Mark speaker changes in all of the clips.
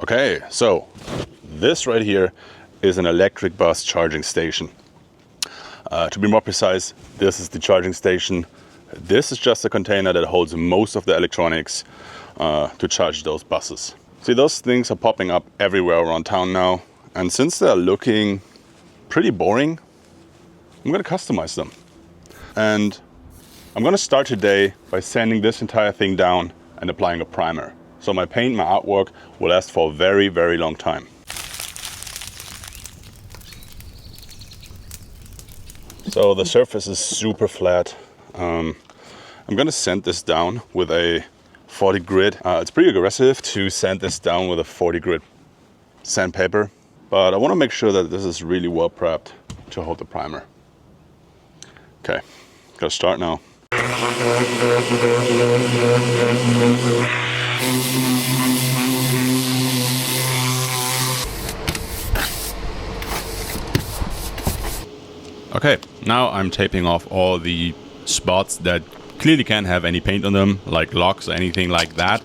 Speaker 1: Okay, so this right here is an electric bus charging station. To be more precise, this is the charging station. This is just a container that holds most of the electronics to charge those buses. See, those things are popping up everywhere around town now. And since they're looking pretty boring, I'm gonna customize them. And I'm gonna start today by sanding this entire thing down and applying a primer. So my paint, my artwork will last for a very, very long time. So the surface is super flat. I'm gonna sand this down with a 40 grit. It's pretty aggressive to sand this down with a 40 grit sandpaper, but I wanna make sure that this is really well prepped to hold the primer. Okay, gotta start now. Okay, now I'm taping off all the spots that clearly can't have any paint on them, like locks or anything like that.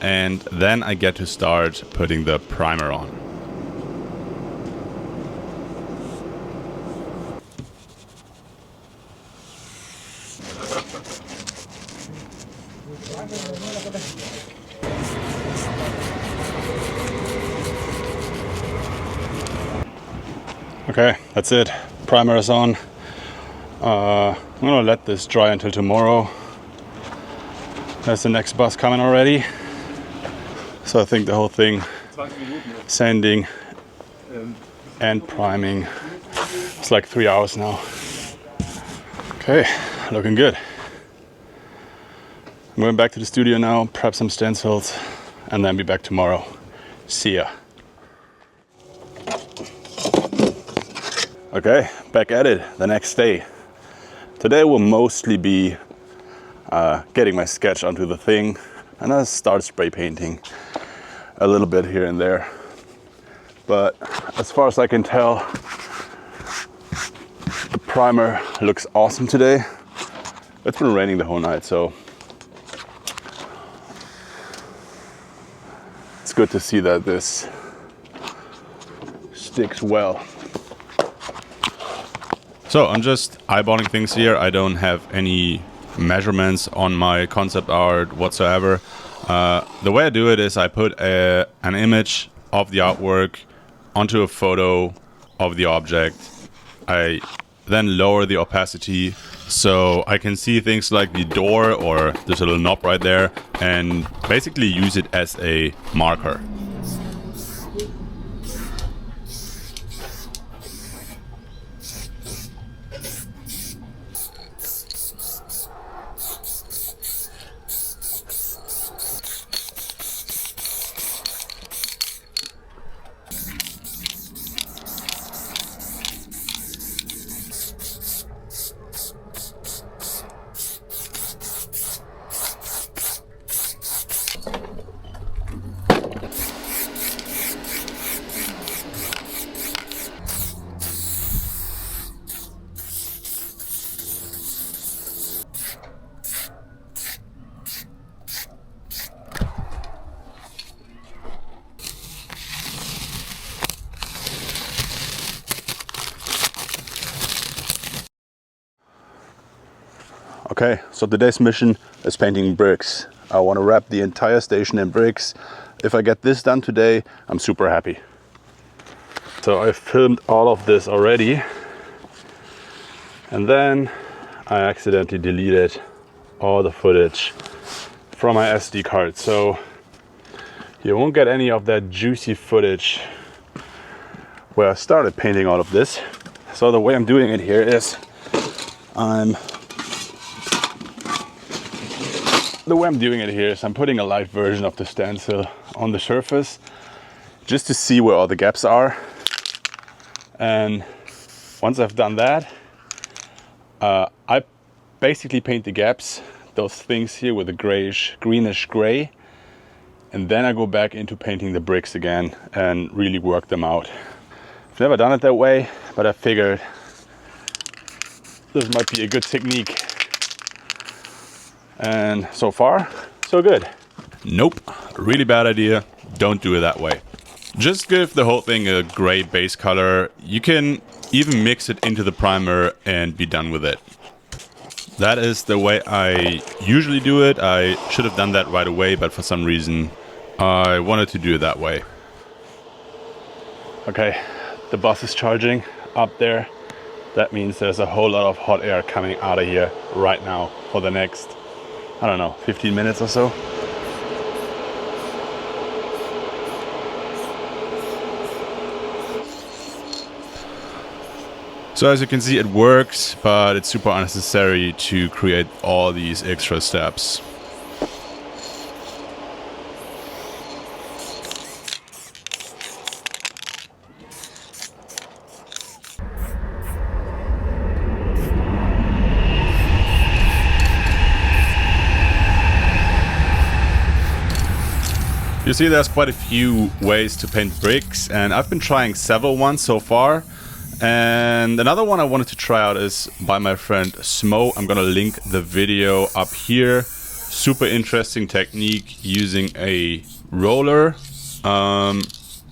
Speaker 1: And then I get to start putting the primer on. Okay, that's it. Primer is on. I'm gonna let this dry until tomorrow. There's the next bus coming already. So I think the whole thing, sanding and priming, it's like 3 hours now. Okay, looking good. I'm going back to the studio now, prep some stencils, and then be back tomorrow. See ya. Okay, back at it the next day. Today will mostly be getting my sketch onto the thing, and I'll start spray painting a little bit here and there. But as far as I can tell, the primer looks awesome today. It's been raining the whole night, so it's good to see that this sticks well. So I'm just eyeballing things here. I don't have any measurements on my concept art whatsoever. The way I do it is I put an image of the artwork onto a photo of the object. I then lower the opacity so I can see things like the door or this little knob right there, and basically use it as a marker. Okay, so today's mission is painting bricks. I want to wrap the entire station in bricks. If I get this done today, I'm super happy. So I filmed all of this already, and then I accidentally deleted all the footage from my SD card. So you won't get any of that juicy footage where I started painting all of this. So the way I'm doing it here is I'm putting a light version of the stencil on the surface just to see where all the gaps are. And once I've done that, I basically paint the gaps, those things here with a greenish gray, and then I go back into painting the bricks again and really work them out. I've never done it that way, but I figured this might be a good technique. And so far, so good. Nope, really bad idea. Don't do it that way. Just give the whole thing a gray base color. You can even mix it into the primer and be done with it. That is the way I usually do it. I should have done that right away, but for some reason I wanted to do it that way. Okay, the bus is charging up there. That means there's a whole lot of hot air coming out of here right now for the next, I don't know, 15 minutes or so. So as you can see, it works, but it's super unnecessary to create all these extra steps. You see, there's quite a few ways to paint bricks, and I've been trying several ones so far. And another one I wanted to try out is by my friend Smo. I'm gonna link the video up here. Super interesting technique using a roller.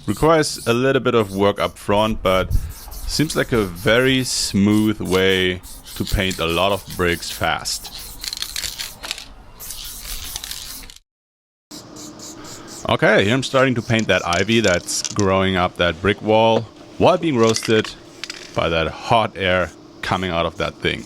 Speaker 1: Requires a little bit of work up front, but seems like a very smooth way to paint a lot of bricks fast. Okay, here I'm starting to paint that ivy that's growing up that brick wall while being roasted by that hot air coming out of that thing.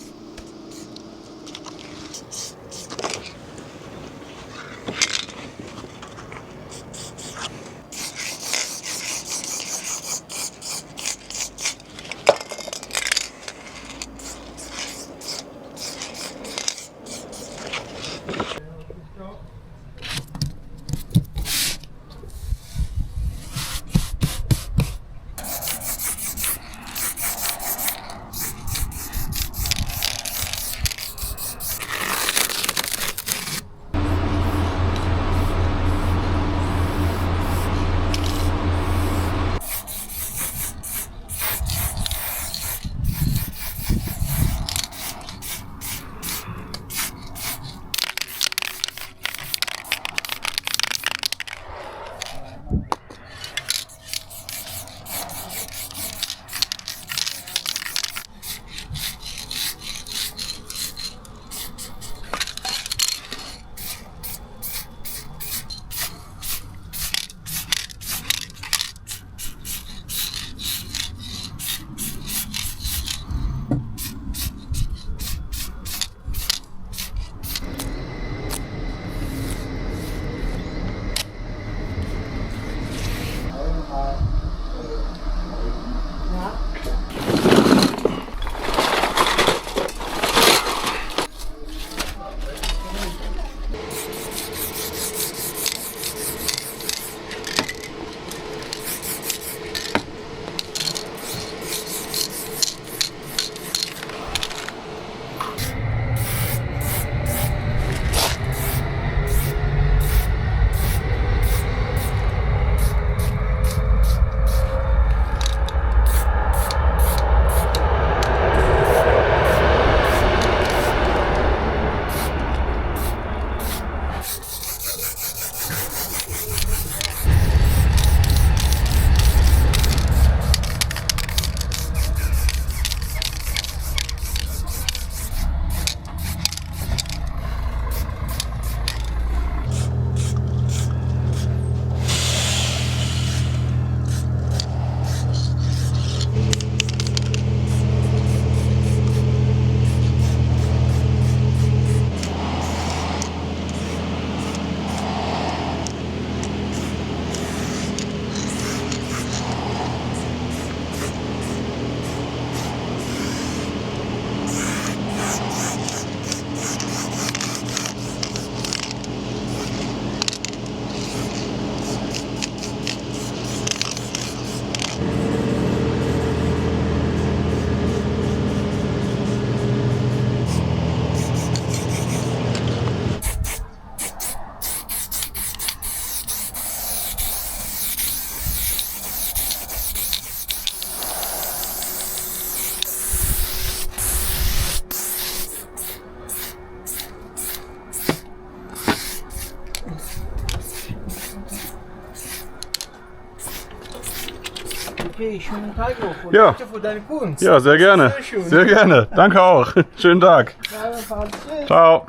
Speaker 2: Okay, schönen Tag noch. Und
Speaker 1: Ja.
Speaker 2: danke für deine Kunst.
Speaker 1: Ja, sehr gerne.
Speaker 2: Sehr schön.
Speaker 1: Sehr gerne. Danke auch. Schönen Tag.
Speaker 2: Ja, tschüss.
Speaker 1: Ciao.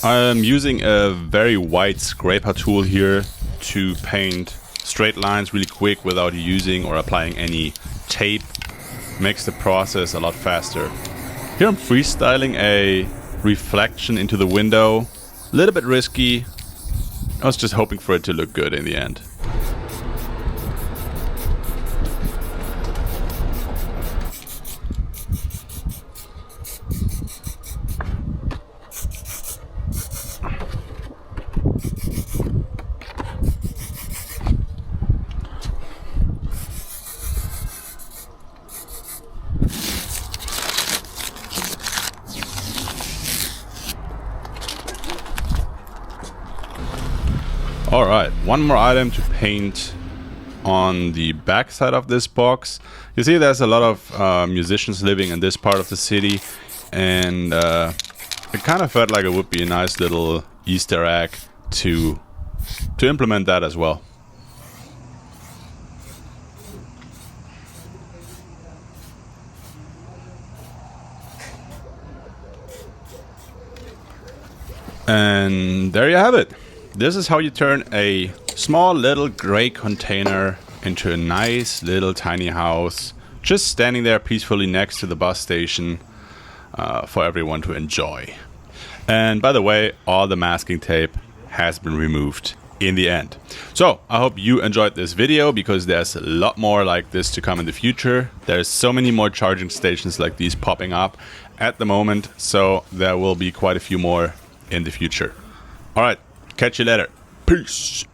Speaker 1: I'm using a very wide scraper tool here to paint straight lines really quick without using or applying any tape. Makes the process a lot faster. Here I'm freestyling a reflection into the window. A little bit risky. I was just hoping for it to look good in the end. Alright, one more item to paint on the back side of this box. You see there's a lot of musicians living in this part of the city, and it kind of felt like it would be a nice little Easter egg to implement that as well. And there you have it. This is how you turn a small little gray container into a nice little tiny house, just standing there peacefully next to the bus station for everyone to enjoy. And by the way, all the masking tape has been removed in the end. So I hope you enjoyed this video, because there's a lot more like this to come in the future. There's so many more charging stations like these popping up at the moment, so there will be quite a few more in the future. All right. Catch you later. Peace.